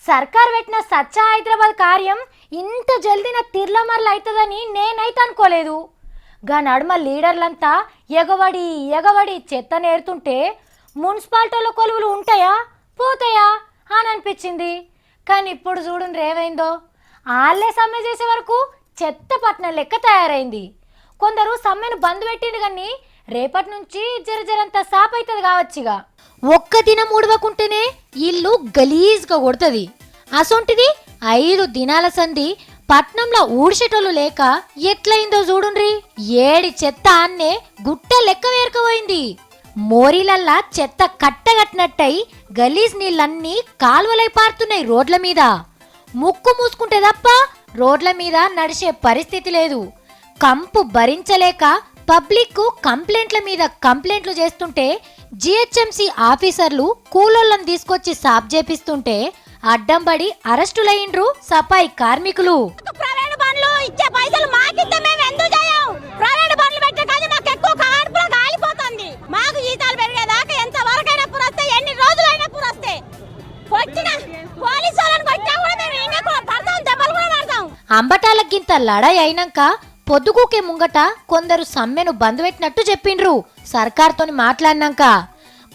సర్కార్ పెట్టిన స్వచ్ఛ హైదరాబాద్ కార్యం ఇంత జల్దిన తిర్లమర్లు అవుతుందని నేనైతే అనుకోలేదు. గా నడుమ లీడర్లంతా ఎగవడి ఎగవడి చెత్త నేరుతుంటే మున్సిపాలిటీలో కొలువులు ఉంటాయా పోతాయా అని అనిపించింది. కానీ ఇప్పుడు చూడండి ఏమైందో, వాళ్ళే సమ్మె చేసే వరకు చెత్త పట్నం లెక్క తయారైంది. కొందరు సమ్మెను బంద్ పెట్టింది కానీ రేపటి నుంచి జరంత సాప్ అవుతుంది కావచ్చుగా. ఒక్క దినం ఉడవకుంటేనే ఇల్లు గలీజ్గా కొడుతుంది. అసొంటిది 5 దినాల సంధి పట్నంలో ఊడిసేటోళ్ళు లేక ఎట్లయిందో చూడుండ్రి. ఏడి చెత్త అన్నే గుట్ట లెక్క వేరుకపోయింది. మోరీలల్లా చెత్త కట్టగట్టినట్టయి గలీజ్ నీళ్ళన్నీ కాల్వలై పారుతున్నాయి రోడ్ల మీద. ముక్కు మూసుకుంటే తప్ప రోడ్ల మీద నడిచే పరిస్థితి లేదు. కంపు భరించలేక పబ్లిక్ కంప్లైంట్ల మీద కంప్లైంట్లు చేస్తుంటే జిహెచ్ఎంసీ ఆఫీసర్లు కూలోళ్ళను తీసుకొచ్చి సాఫ్ చేపిస్తుంటే అడ్డంబడి అరెస్టులయ్యిండ్రు సఫాయి కార్మికులు. ప్రైవేట్ బండ్లు ఇచ్చే పైసలు మాకిస్తే మేము ఎందుకు చేయం? ప్రైవేట్ బండ్లు పెట్టే కాదు మాకు ఎక్కువ కార్పులో కాలిపోతుంది. మాకు జీతాలు పెరిగేదాకా ఎంత వరకైనా పురస్తే ఎన్ని రోజులైనా పురస్తే కొట్టిన పోలీసు వాళ్ళని కొట్టినా కూడా మేము ఇంకా పడతాం, దెబ్బలు కూడా పడతాం. అంబటాలకింత లడాయి అయినాక పొద్దుకూకే ముంగట కొందరు సమ్మెను బంద్ పెట్టినట్టు చెప్పిండ్రు. సర్కార్తోని మాట్లాడినాక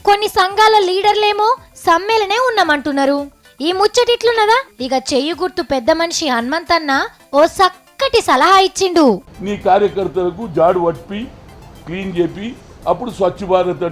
కొన్ని సంఘాల లీడర్లేమో సమ్మెలనే ఉన్నామంటున్నారు. ఈ ముచ్చటిట్లున్నదా? ఇక చెయ్యి గుర్తు పెద్ద మనిషి హనుమంతన్న ఓ చక్కటి సలహా ఇచ్చిండు. నీ కార్యకర్తలకు జాడు పట్టి క్లీన్ చెప్పి అప్పుడు స్వచ్ఛ భారత్